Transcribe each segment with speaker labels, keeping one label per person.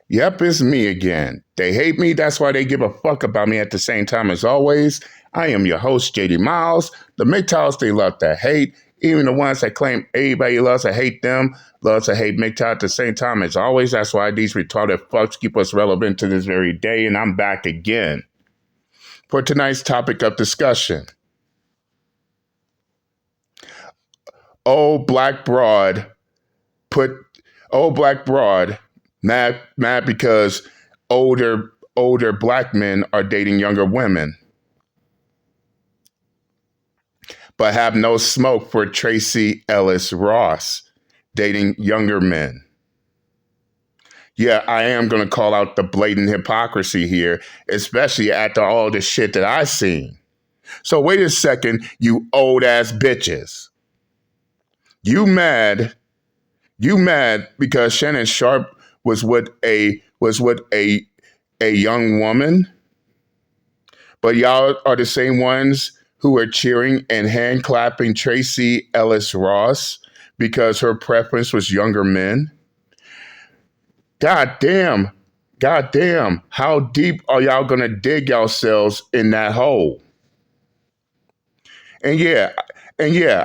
Speaker 1: Yep, it's me again. They hate me, that's why they give a fuck about me at the same time as always. I am your host, JD Miles. The MGTOWs they love to hate. Even the ones that claim everybody loves to hate them, loves to hate MGTOW at the same time as always. That's why these retarded fucks keep us relevant to this very day, and I'm back again for tonight's topic of discussion. Old black broad put old black broad mad because older black men are dating younger women, but have no smoke for Tracee Ellis Ross dating younger men. Yeah, I am going to call out the blatant hypocrisy here, especially after all the shit that I've seen. So wait a second, you old ass bitches. You mad because Shannon Sharpe was with a young woman, but y'all are the same ones who are cheering and hand clapping Tracee Ellis Ross because her preference was younger men. God damn, how deep are y'all gonna dig yourselves in that hole? And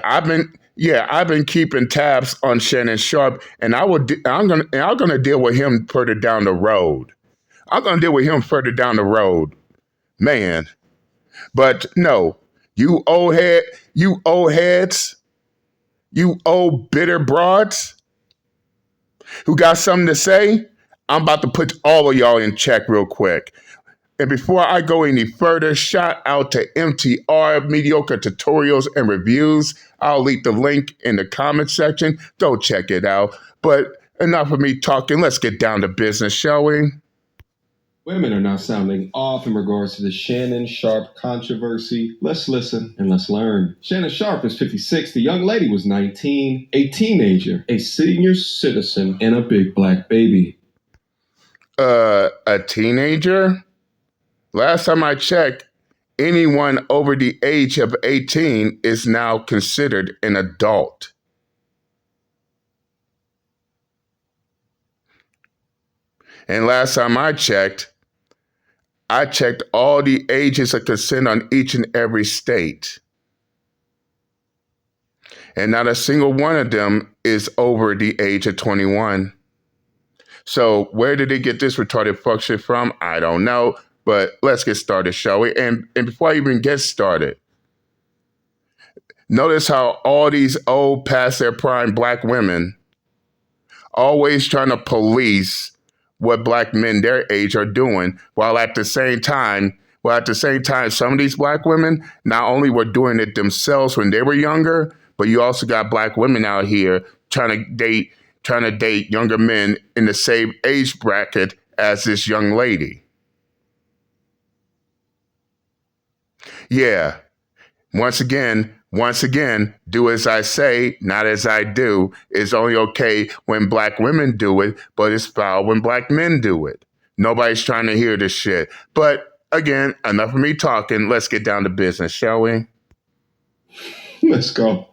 Speaker 1: I've been keeping tabs on Shannon Sharpe, and I'm gonna deal with him further down the road. Man. But no, you old heads, you old bitter broads who got something to say, I'm about to put all of y'all in check real quick. And before I go any further, shout out to MTR, Mediocre Tutorials and Reviews. I'll leave the link in the comment section. Go check it out. But enough of me talking. Let's get down to business, shall we?
Speaker 2: Women are now sounding off in regards to the Shannon Sharpe controversy. Let's listen and let's learn. Shannon Sharpe is 56. The young lady was 19, a teenager, a senior citizen, and a big black baby.
Speaker 1: A teenager? Last time I checked, anyone over the age of 18 is now considered an adult. And last time I checked all the ages of consent on each and every state. And not a single one of them is over the age of 21. So where did they get this retarded fuck shit from? I don't know. But let's get started, shall we? And before I even get started, notice how all these old past their prime black women always trying to police what black men their age are doing, while at the same time, some of these black women not only were doing it themselves when they were younger, but you also got black women out here trying to date younger men in the same age bracket as this young lady. Yeah. Once again, do as I say, not as I do. It's only okay when black women do it, but it's foul when black men do it. Nobody's trying to hear this shit. But again, enough of me talking. Let's get down to business, shall we?
Speaker 2: Let's go.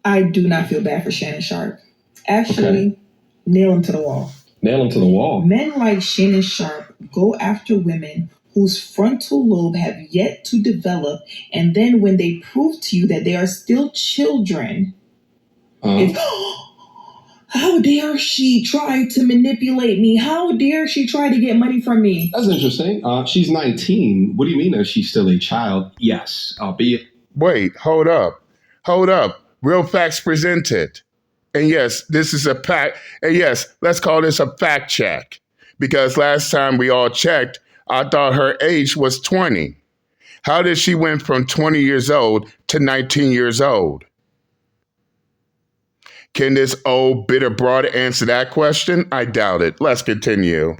Speaker 3: I do not feel bad for Shannon Sharpe. Actually, nail him to the wall.
Speaker 2: Nail him to the wall.
Speaker 3: Men like Shannon Sharpe go after women whose frontal lobe have yet to develop, and then when they prove to you that they are still children, it's, how dare she try to manipulate me? How dare she try to get money from me?
Speaker 2: That's interesting. She's 19. What do you mean that she's still a child? Yes, albeit.
Speaker 1: Wait, hold up. Real facts presented. And yes, this is a fact. And yes, let's call this a fact check. Because last time we all checked, I thought her age was 20. How did she went from 20 years old to 19 years old? Can this old bitter broad answer that question? I doubt it. Let's continue.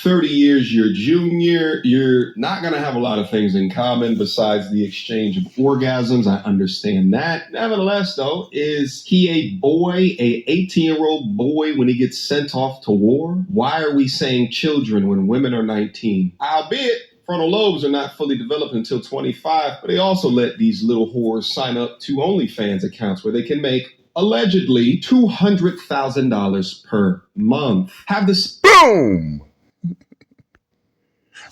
Speaker 2: 30 years your junior, you're not going to have a lot of things in common besides the exchange of orgasms. I understand that. Nevertheless, though, is he a boy, a 18-year-old boy when he gets sent off to war? Why are we saying children when women are 19? Albeit frontal lobes are not fully developed until 25, but they also let these little whores sign up to OnlyFans accounts where they can make allegedly $200,000 per month. Have this
Speaker 1: Boom!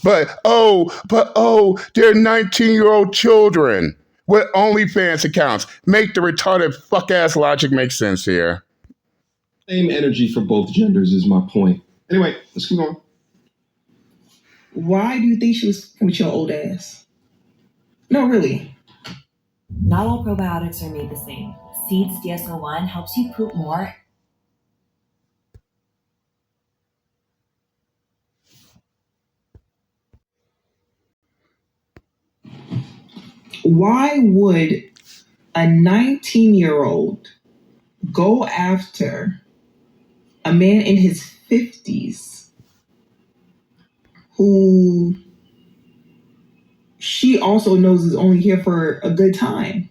Speaker 1: But they're 19-year-old children with OnlyFans accounts. Make the retarded fuck-ass logic make sense here.
Speaker 2: same energy for both genders is my point. Anyway, let's keep going.
Speaker 3: Why do you think she was with your old ass? No, really.
Speaker 4: Not all probiotics are made the same. Seeds DSO1 helps you poop more.
Speaker 3: Why would a 19-year-old go after a man in his 50s who she also knows is only here for a good time?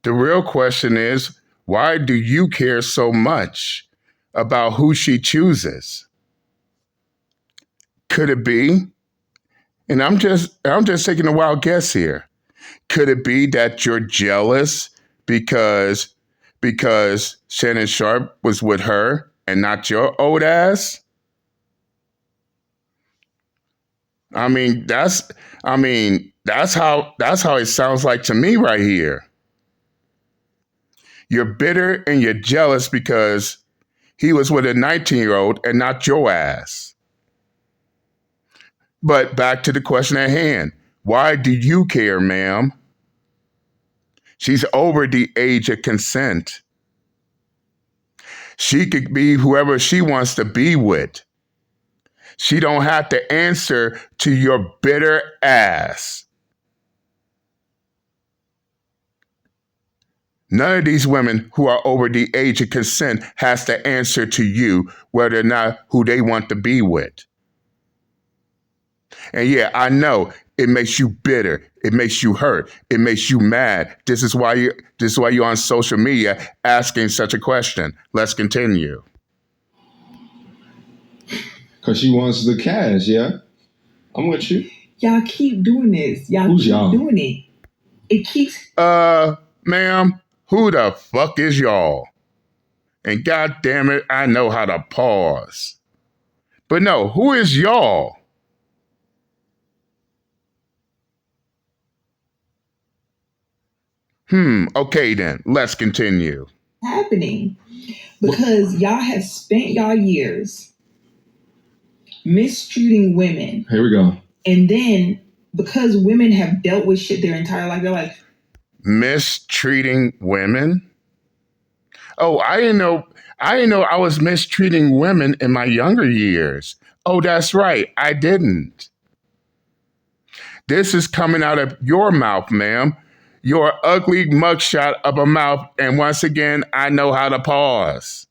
Speaker 1: The real question is, why do you care so much about who she chooses? Could it be, and I'm just taking a wild guess here, could it be that you're jealous because Shannon Sharp was with her and not your old ass? That's how it sounds like to me right here. You're bitter and you're jealous because he was with a 19-year-old and not your ass. But back to the question at hand. Why do you care, ma'am? She's over the age of consent. She could be whoever she wants to be with. She don't have to answer to your bitter ass. None of these women who are over the age of consent has to answer to you whether or not who they want to be with. And yeah, I know it makes you bitter. It makes you hurt. It makes you mad. This is why you're on social media asking such a question. Let's continue.
Speaker 2: Because she wants the cash, yeah? I'm with you.
Speaker 3: Y'all keep doing this.
Speaker 2: Who's y'all?
Speaker 3: Doing it. It keeps...
Speaker 1: Ma'am, who the fuck is y'all? And god damn it, I know how to pause. But no, who is y'all? Okay then, let's continue.
Speaker 3: Happening because y'all have spent y'all years mistreating women.
Speaker 2: Here we go.
Speaker 3: And then because women have dealt with shit their entire life, they're like,
Speaker 1: mistreating women? Oh, I didn't know I was mistreating women in my younger years. Oh, that's right, I didn't. This is coming out of your mouth, ma'am. Your ugly mugshot of a mouth, and once again, I know how to pause.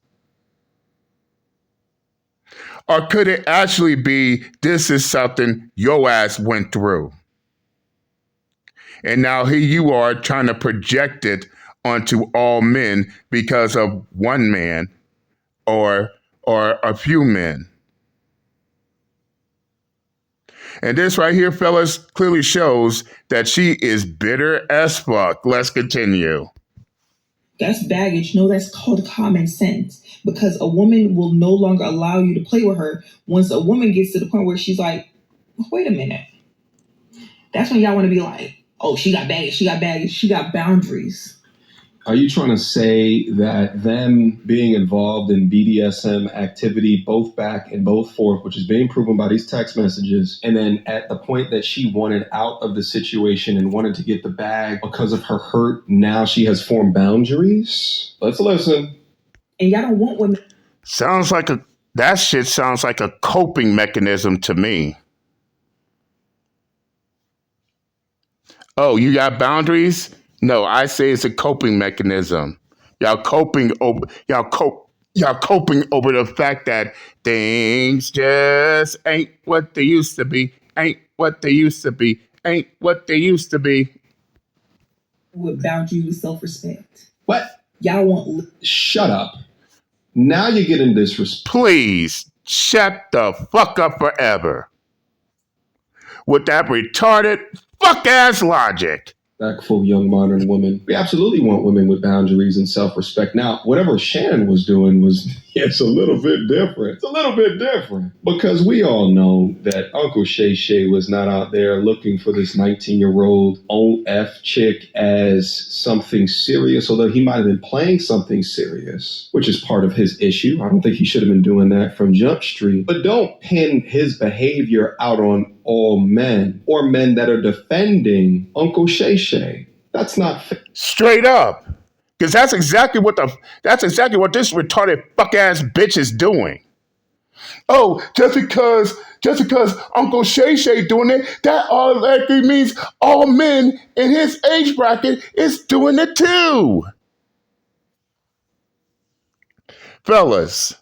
Speaker 1: Or could it actually be this is something your ass went through? And now here you are trying to project it onto all men because of one man or a few men. And this right here, fellas, clearly shows that she is bitter as fuck. Let's continue.
Speaker 3: That's baggage. No, that's called common sense. Because a woman will no longer allow you to play with her once a woman gets to the point where she's like, wait a minute. That's when y'all want to be like, oh, she got baggage, she got boundaries.
Speaker 2: Are you trying to say that them being involved in BDSM activity, both back and both forth, which is being proven by these text messages, and then at the point that she wanted out of the situation and wanted to get the bag because of her hurt, now she has formed boundaries? Let's listen.
Speaker 3: And y'all don't want women.
Speaker 1: That shit sounds like a coping mechanism to me. Oh, you got boundaries? No, I say it's a coping mechanism. Y'all coping over the fact that things just ain't what they used to be. Ain't what they used to be. Ain't what they used to be.
Speaker 3: With boundaries, with self-respect.
Speaker 2: What?
Speaker 3: Y'all want...
Speaker 2: Shut up. Now you're getting disrespect.
Speaker 1: Please, shut the fuck up forever. With that retarded fuck-ass logic.
Speaker 2: respectful young modern woman. We absolutely want women with boundaries and self-respect. Now, whatever Shannon was doing was, it's a little bit different. It's a little bit different. Because we all know that Uncle Shay Shay was not out there looking for this 19-year-old OF chick as something serious, although he might have been playing something serious, which is part of his issue. I don't think he should have been doing that from Jump Street. But don't pin his behavior out on all men or men that are defending Uncle Shay Shay. That's not fair.
Speaker 1: Straight up. Because that's exactly what this retarded fuck ass bitch is doing. Oh, just because Uncle Shay Shay doing it, that automatically means all men in his age bracket is doing it too. Fellas,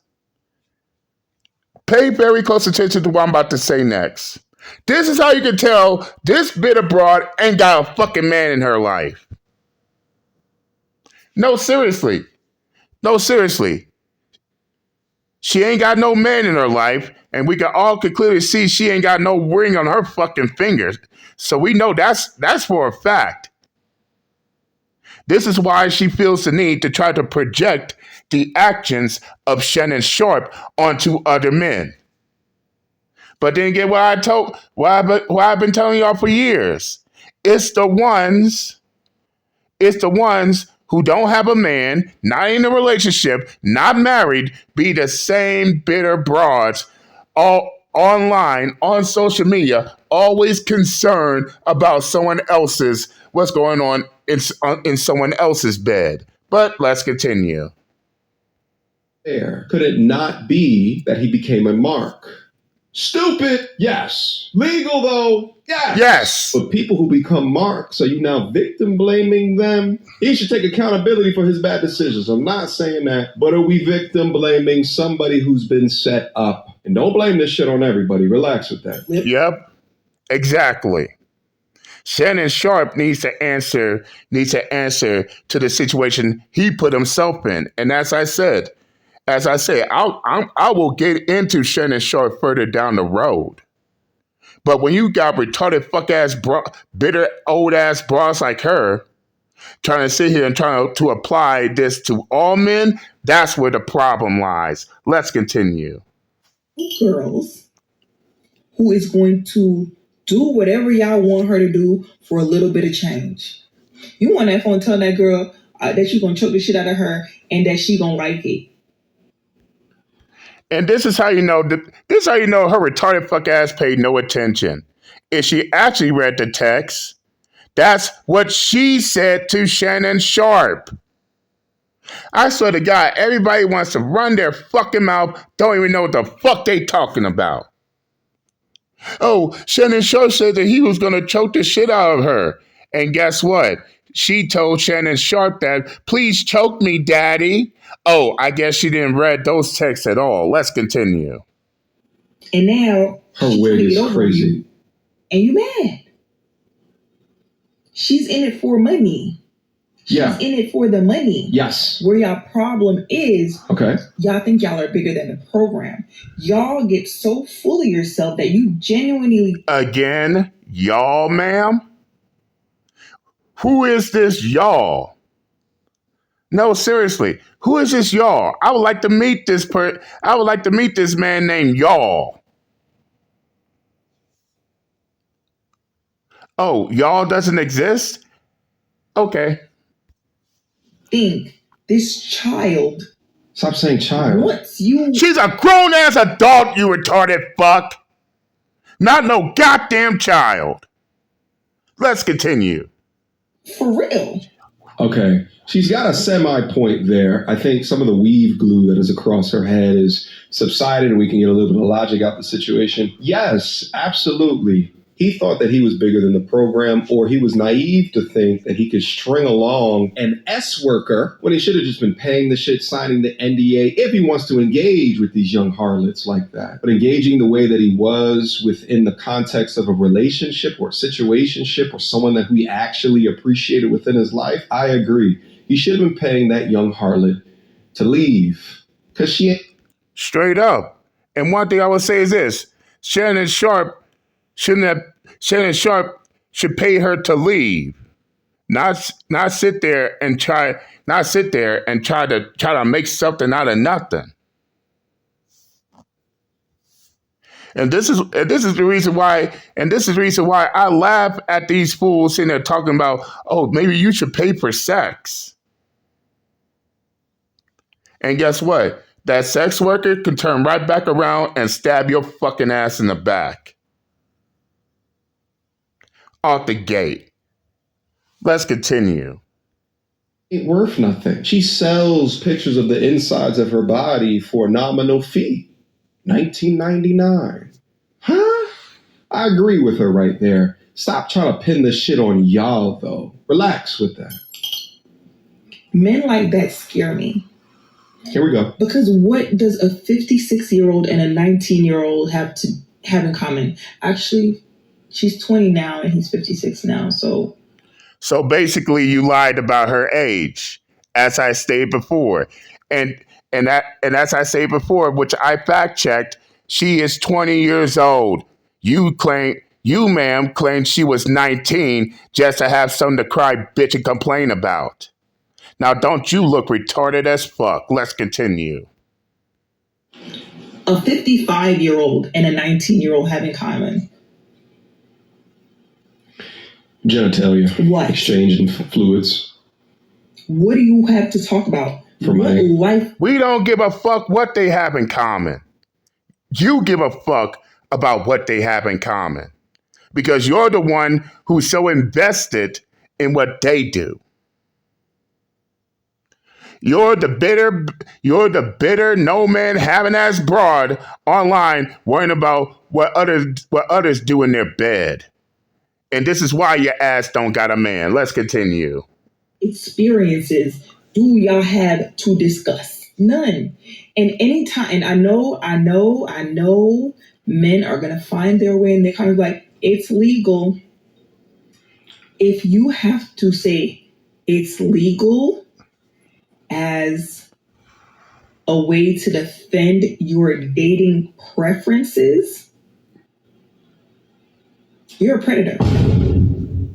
Speaker 1: pay very close attention to what I'm about to say next. This is how you can tell this bitter broad ain't got a fucking man in her life. No, seriously. She ain't got no man in her life, and we can all clearly see she ain't got no ring on her fucking fingers. So we know that's for a fact. This is why she feels the need to try to project the actions of Shannon Sharpe onto other men. But then get what I've been telling y'all for years. It's the ones who don't have a man, not in a relationship, not married, be the same bitter broads all online, on social media, always concerned about what's going on in someone else's bed. But let's continue.
Speaker 2: Could it not be that he became a mark? Stupid, yes. Legal, though, yes.
Speaker 1: Yes.
Speaker 2: But people who become marks, are you now victim blaming them? He should take accountability for his bad decisions. I'm not saying that. But are we victim blaming somebody who's been set up? And don't blame this shit on everybody. Relax with that.
Speaker 1: Yep, exactly. Shannon Sharpe needs to answer to the situation he put himself in. And as I say, I will get into Shannon Sharpe further down the road. But when you got retarded fuck ass bitter old ass bras like her trying to sit here and trying to apply this to all men, that's where the problem lies. Let's continue.
Speaker 3: Girls who is going to do whatever y'all want her to do for a little bit of change. You want that phone tell that girl that you're going to choke the shit out of her and that she going to like it.
Speaker 1: And this is how you know her retarded fuck ass paid no attention. If she actually read the text, that's what she said to Shannon Sharpe. I swear to God, everybody wants to run their fucking mouth, don't even know what the fuck they talking about. Oh, Shannon Sharpe said that he was going to choke the shit out of her. And guess what? She told Shannon Sharpe that, please choke me, daddy. Oh, I guess she didn't read those texts at all. Let's continue.
Speaker 3: And now,
Speaker 2: her wig is crazy.
Speaker 3: And you mad. She's in it for money. She's in it for the money.
Speaker 2: Yes.
Speaker 3: Where y'all problem is,
Speaker 2: okay,
Speaker 3: y'all think y'all are bigger than the program. Y'all get so full of yourself that you genuinely...
Speaker 1: Again, y'all, ma'am? Who is this y'all? No, seriously, who is this y'all? I would like to meet this man named y'all. Oh, y'all doesn't exist? Okay.
Speaker 3: Think this child.
Speaker 2: Stop saying child.
Speaker 3: What's you?
Speaker 1: She's a grown ass adult, you retarded fuck. Not no goddamn child. Let's continue.
Speaker 3: For real.
Speaker 2: Okay. She's got a semi-point there. I think some of the weave glue that is across her head is subsided and we can get a little bit of logic out the situation. Yes, absolutely. He thought that he was bigger than the program, or he was naive to think that he could string along an S-worker when he should have just been paying the shit, signing the NDA, if he wants to engage with these young harlots like that. But engaging the way that he was within the context of a relationship or situationship or someone that we actually appreciated within his life, I agree. He should have been paying that young harlot to leave. Because she ain't...
Speaker 1: Straight up. And one thing I would say is this. Shannon Sharpe should pay her to leave. Not sit there and try to make something out of nothing. And this is the reason why I laugh at these fools sitting there talking about, oh, maybe you should pay for sex. And guess what? That sex worker can turn right back around and stab your fucking ass in the back. Out the gate. Let's continue.
Speaker 2: Ain't worth nothing. She sells pictures of the insides of her body for a nominal fee. $19.99. Huh? I agree with her right there. Stop trying to pin this shit on y'all, though. Relax with that.
Speaker 3: Men like that scare me.
Speaker 2: Here we go.
Speaker 3: Because what does a 56-year-old and a 19-year-old have in common? Actually, she's 20 now and he's 56 now, so...
Speaker 1: So basically, you lied about her age, as I stated before. And as I say before, which I fact checked, she is 20 years old. You, ma'am, claimed she was 19 just to have something to cry, bitch, and complain about. Now, don't you look retarded as fuck. Let's continue.
Speaker 3: A 55-year-old and a 19-year-old have in common.
Speaker 2: Genitalia.
Speaker 3: What?
Speaker 2: Exchanging fluids.
Speaker 3: What do you have to talk about?
Speaker 2: For my
Speaker 3: life?
Speaker 1: We don't give a fuck what they have in common. You give a fuck about what they have in common. Because you're the one who's so invested in what they do. You're the bitter, no man having ass broad online worrying about what others do in their bed. And this is why your ass don't got a man. Let's continue.
Speaker 3: Experiences do y'all have to discuss? None. And anytime, and I know men are going to find their way and they're kind of like, it's legal. If you have to say it's legal as a way to defend your dating preferences, you're a predator.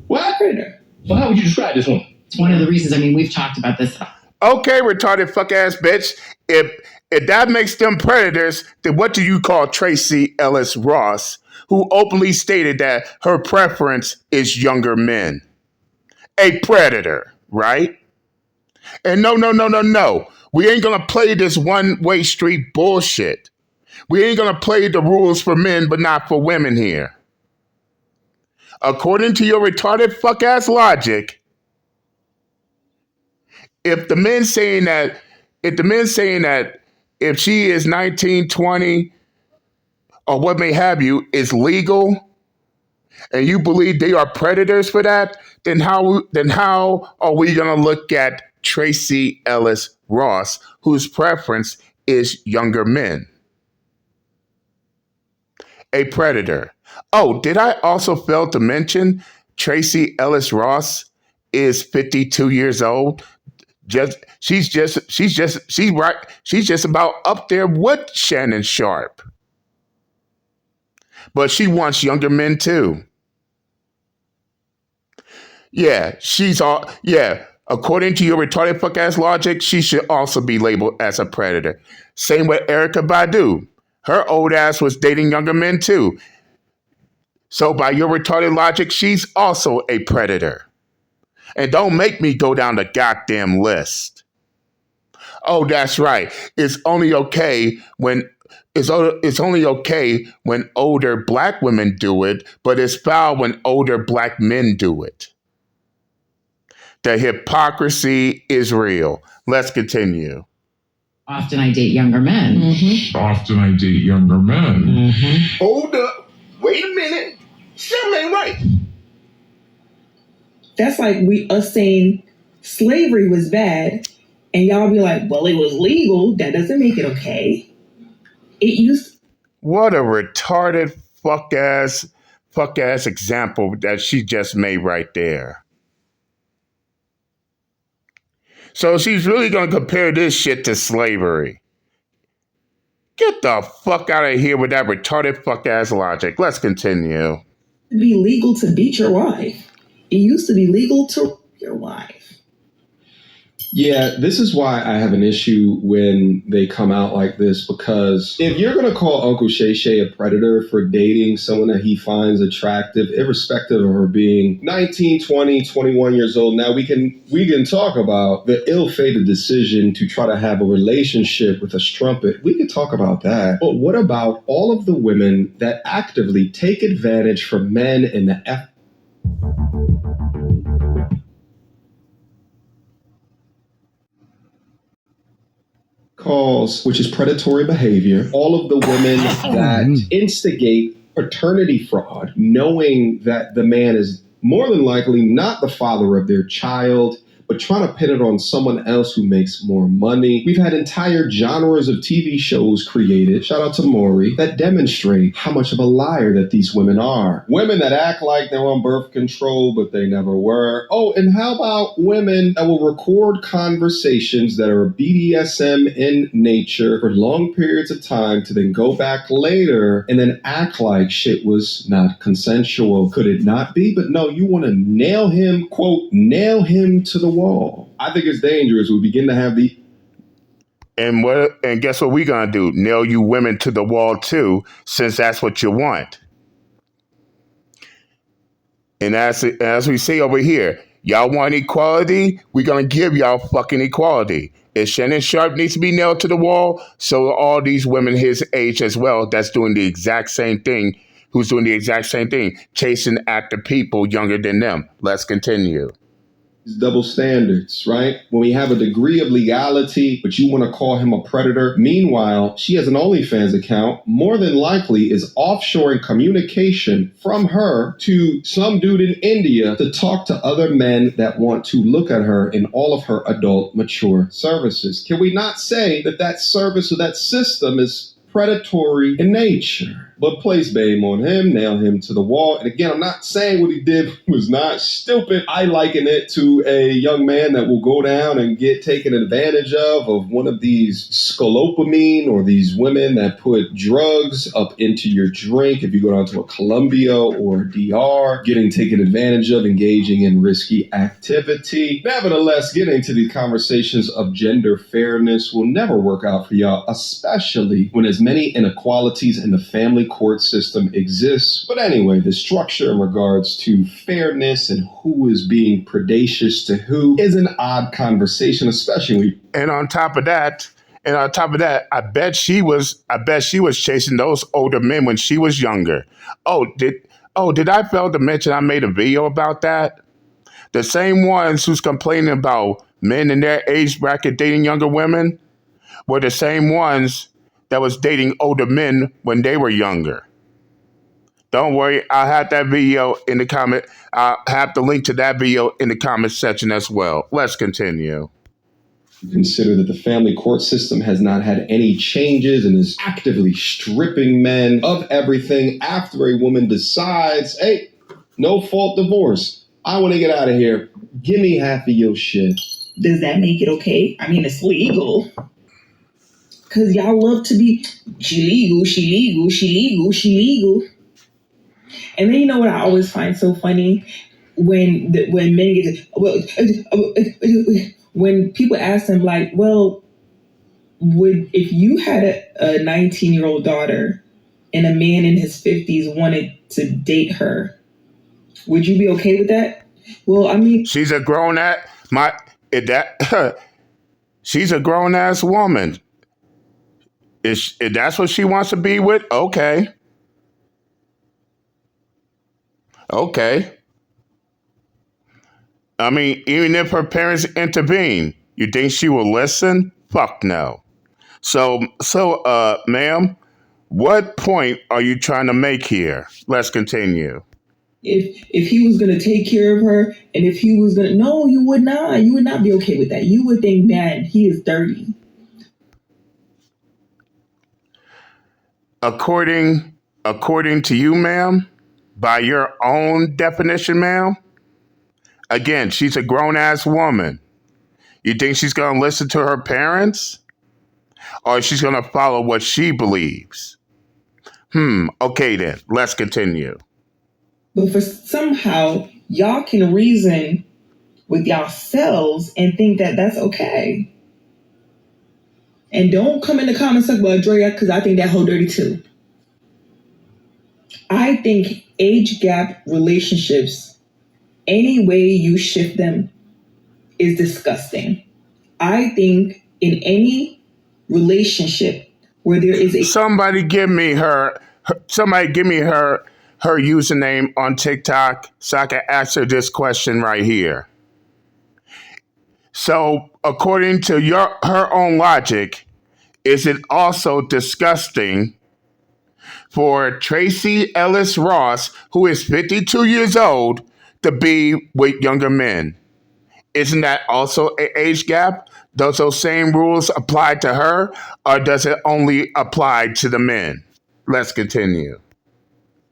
Speaker 2: What?
Speaker 3: Predator.
Speaker 5: So how would you describe this one?
Speaker 6: It's one of the reasons, we've talked about this.
Speaker 1: Okay, retarded fuck ass bitch. If that makes them predators, then what do you call Tracee Ellis Ross, who openly stated that her preference is younger men? A predator, right? And no. We ain't gonna play this one-way street bullshit. We ain't gonna play the rules for men but not for women here. According to your retarded fuck-ass logic, if the men saying that if she is 19, 20, or what may have you, is legal, and you believe they are predators for that, then how are we gonna look at Tracee Ellis Ross, whose preference is younger men? A predator. Oh, did I also fail to mention Tracee Ellis Ross is 52 years old? She's just about up there with Shannon Sharp. But she wants younger men too. Yeah, according to your retarded fuck ass logic, she should also be labeled as a predator. Same with Erykah Badu. Her old ass was dating younger men too. So by your retarded logic, she's also a predator. And don't make me go down the goddamn list. Oh, that's right. It's only okay when older black women do it, but it's foul when older black men do it. The hypocrisy is real. Let's continue.
Speaker 6: Often I date younger men.
Speaker 7: Mm-hmm. Often I date younger men.
Speaker 5: Mm-hmm.
Speaker 2: Hold up. Wait a minute. Something ain't right.
Speaker 3: That's like us saying slavery was bad, and y'all be like, well, it was legal. That doesn't make it okay.
Speaker 1: What a retarded fuck ass example that she just made right there. So she's really going to compare this shit to slavery. Get the fuck out of here with that retarded fuck ass logic. Let's continue.
Speaker 3: It'd be legal to beat your wife. It used to be legal to, your wife.
Speaker 2: Yeah, this is why I have an issue when they come out like this, because if you're going to call Uncle Shay Shay a predator for dating someone that he finds attractive, irrespective of her being 19, 20, 21 years old, now we can talk about the ill-fated decision to try to have a relationship with a strumpet. We could talk about that. But what about all of the women that actively take advantage from men in the calls, which is predatory behavior, all of the women that instigate paternity fraud, knowing that the man is more than likely not the father of their child, but trying to pin it on someone else who makes more money. We've had entire genres of TV shows created, shout out to Maury, that demonstrate how much of a liar that these women are. Women that act like they're on birth control, but they never were. Oh, and how about women that will record conversations that are BDSM in nature for long periods of time to then go back later and then act like shit was not consensual? Could it not be? But no, you want to nail him, quote, nail him to the wall. I think it's dangerous. We begin to have the
Speaker 1: And guess what we gonna do? Nail you women to the wall too, since that's what you want. And as we say over here, y'all want equality? We're gonna give y'all fucking equality. If Shannon Sharp needs to be nailed to the wall, so are all these women his age as well that's doing the exact same thing, who's doing the exact same thing, chasing after people younger than them. Let's continue.
Speaker 2: double standards, right? When we have a degree of legality, but you want to call him a predator. Meanwhile, she has an OnlyFans account, more than likely is offshoring communication from her to some dude in India to talk to other men that want to look at her in all of her adult mature services. Can we not say that that service or that system is predatory in nature? But place blame on him, nail him to the wall. And again, I'm not saying what he did was not stupid. I liken it to a young man that will go down and get taken advantage of one of these scolopamine, or these women that put drugs up into your drink. If you go down to a Colombia or DR, getting taken advantage of, engaging in risky activity. Nevertheless, getting to the conversations of gender fairness will never work out for y'all, especially when as many inequalities in the family court system exists. But anyway, the structure in regards to fairness and who is being predacious to who is an odd conversation, especially.
Speaker 1: And on top of that, I bet she was chasing those older men when she was younger. Did I fail to mention I made a video about that? The same ones who's complaining about men in their age bracket dating younger women were the same ones that was dating older men when they were younger. Don't worry, I'll have that video in the comment. I'll have the link to that video in the comment section as well. Let's continue.
Speaker 2: Consider that the family court system has not had any changes and is actively stripping men of everything after a woman decides, hey, no fault divorce. I want to get out of here. Give me half of your shit.
Speaker 3: Does that make it okay? I mean, it's legal. Because y'all love to be, she legal. And then you know what I always find so funny? When men get, when people ask them like, well, if you had a 19-year-old daughter and a man in his 50s wanted to date her, would you be okay with that? Well, I mean,
Speaker 1: she's a grown she's a grown ass woman. If that's what she wants to be with, okay. I mean, even if her parents intervene, you think she will listen? Fuck no. So, ma'am, what point are you trying to make here? Let's continue.
Speaker 3: If he was going to take care of her, and if he was going to, no, you would not. You would not be okay with that. You would think, man, he is dirty.
Speaker 1: According to you, ma'am, by your own definition, ma'am, again, she's a grown-ass woman. You think she's going to listen to her parents? Or she's going to follow what she believes? Okay then, let's continue.
Speaker 3: But for somehow, y'all can reason with yourselves and think that that's okay. And don't come in the comments like, well, Drea, because I think that whole dirty too. I think age gap relationships, any way you shift them, is disgusting. I think in any relationship where there is a
Speaker 1: Somebody give me her username on TikTok so I can ask her this question right here. So, according to her own logic, is it also disgusting for Tracee Ellis Ross, who is 52 years old, to be with younger men? Isn't that also an age gap? Does those same rules apply to her, or does it only apply to the men? Let's continue.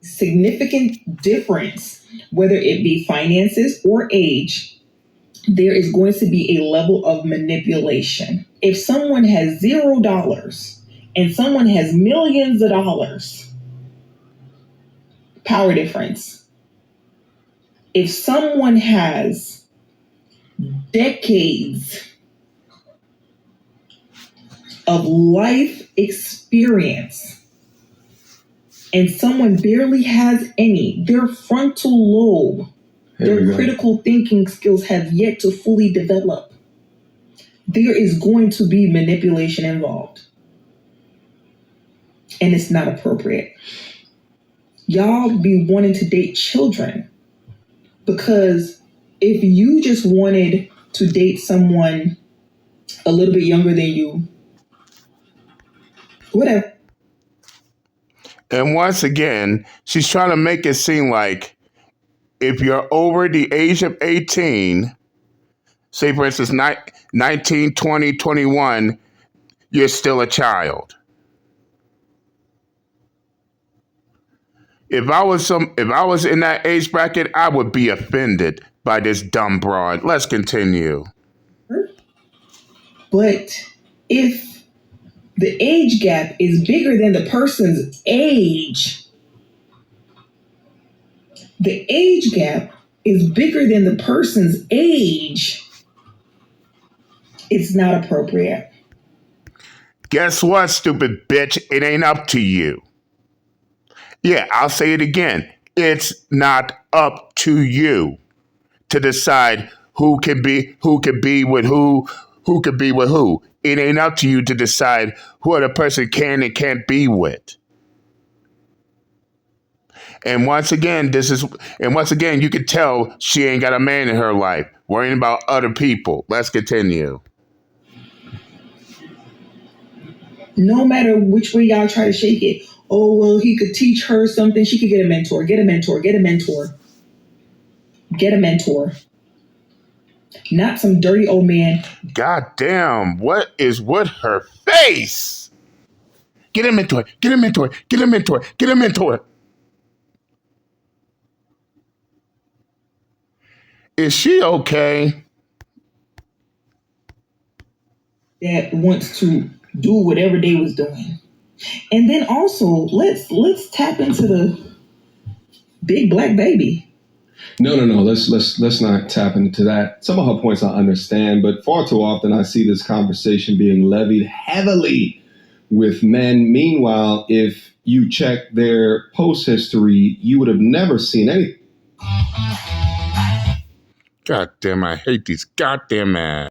Speaker 3: significant difference, whether it be finances or age, there is going to be a level of manipulation. If someone has $0 and someone has millions of dollars, power difference. If someone has decades of life experience and someone barely has any, their frontal lobe, their critical thinking skills have yet to fully develop, there is going to be manipulation involved. And it's not appropriate. Y'all be wanting to date children because if you just wanted to date someone a little bit younger than you, whatever.
Speaker 1: And once again, she's trying to make it seem like if you're over the age of 18, say for instance 19, 20, 21, you're still a child. If I was in that age bracket, I would be offended by this dumb broad. Let's continue.
Speaker 3: But if the age gap is bigger than the person's age, the age gap is bigger than the person's age, it's not appropriate.
Speaker 1: Guess what, stupid bitch? It ain't up to you. Yeah, I'll say it again. It's not up to you to decide who can be with who could be with who. It ain't up to you to decide who a person can and can't be with. And once again, you could tell she ain't got a man in her life, worrying about other people. Let's continue.
Speaker 3: No matter which way y'all try to shake it. Oh, well, he could teach her something. She could get a mentor. Get a mentor. Get a mentor. Get a mentor. Not some dirty old man.
Speaker 1: God damn, what is with her face? Get a mentor. Get a mentor. Get a mentor. Get a mentor. Is she okay?
Speaker 3: That wants to do whatever they was doing. And then also, let's tap into the big black baby.
Speaker 2: No. Let's not tap into that. Some of her points I understand, but far too often I see this conversation being levied heavily with men. Meanwhile, if you check their post history, you would have never seen anything.
Speaker 1: God damn, I hate these goddamn ass.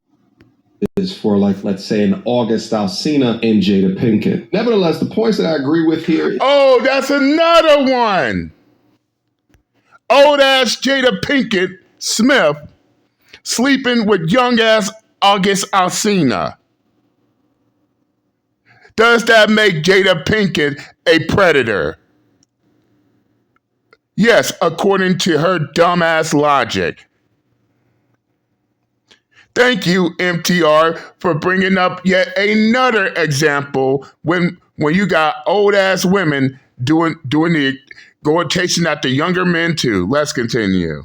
Speaker 2: Is for, like, let's say an August Alsina and Jada Pinkett. Nevertheless, the points that I agree with here.
Speaker 1: Oh, that's another one. Old ass Jada Pinkett Smith sleeping with young ass August Alsina. Does that make Jada Pinkett a predator? Yes, according to her dumbass logic. Thank you, MTR, for bringing up yet another example when you got old ass women going chasing after younger men too. Let's continue.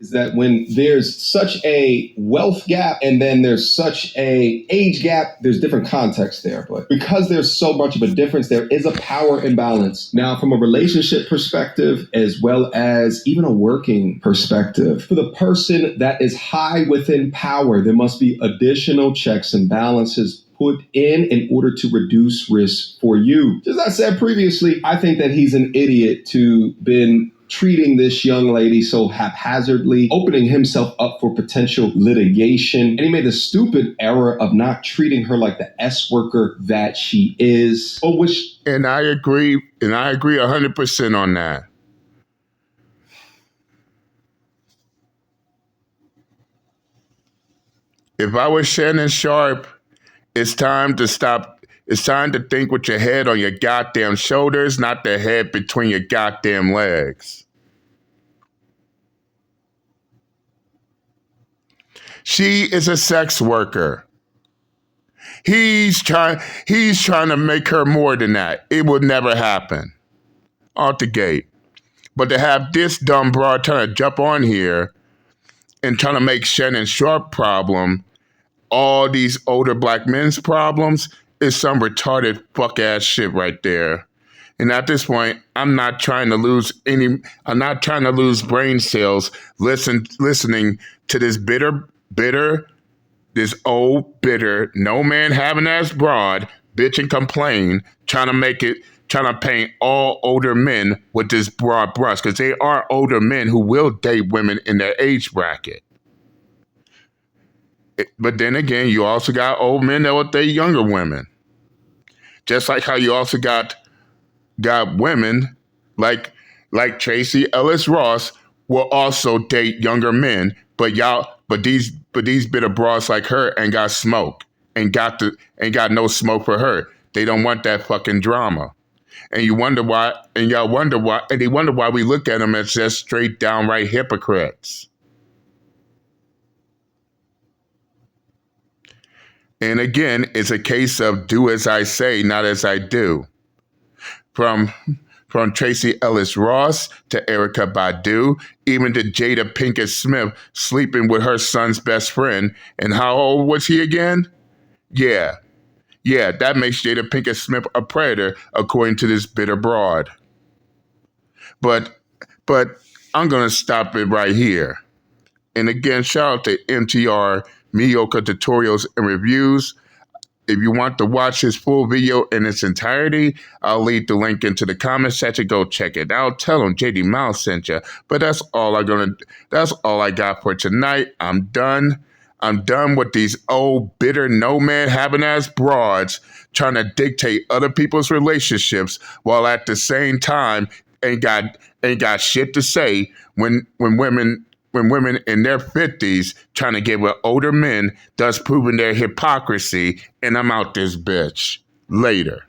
Speaker 2: is that when there's such a wealth gap and then there's such a age gap, there's different context there. But because there's so much of a difference, there is a power imbalance. Now, from a relationship perspective, as well as even a working perspective, for the person that is high within power, there must be additional checks and balances put in order to reduce risk for you. As I said previously, I think that he's an idiot to been treating this young lady so haphazardly, opening himself up for potential litigation. And he made the stupid error of not treating her like the S worker that she is.
Speaker 1: And I agree 100% on that. If I was Shannon Sharp, it's time to stop. It's time to think with your head on your goddamn shoulders, not the head between your goddamn legs. She is a sex worker. He's trying to make her more than that. It would never happen. Out the gate. But to have this dumb broad trying to jump on here and trying to make Shannon Sharp problem all these older black men's problems is some retarded fuck ass shit right there. And at this point, I'm not trying to lose brain cells listening to this this old bitter, no man having ass broad, bitch and complain, trying to paint all older men with this broad brush, because they are older men who will date women in their age bracket. But then again, you also got old men that will date younger women. Just like how you also got women like Tracee Ellis Ross will also date younger men, but these bitter broads like her ain't got smoke, ain't got no smoke for her. They don't want that fucking drama. And they wonder why we look at them as just straight downright hypocrites. And again, it's a case of do as I say, not as I do. From Tracee Ellis Ross to Erykah Badu, even to Jada Pinkett Smith sleeping with her son's best friend. And how old was he again? Yeah, that makes Jada Pinkett Smith a predator, according to this bitter broad. But I'm going to stop it right here. And again, shout out to MTR, Mediocre Tutorials and Reviews. If you want to watch his full video in its entirety, I'll leave the link into the comment section. Go check it out. Tell him JD Miles sent you. But that's all I got for tonight. I'm done. I'm done with these old, bitter, no man having ass broads trying to dictate other people's relationships while at the same time ain't got shit to say when women in their 50s trying to get with older men, thus proving their hypocrisy, and I'm out this bitch. Later.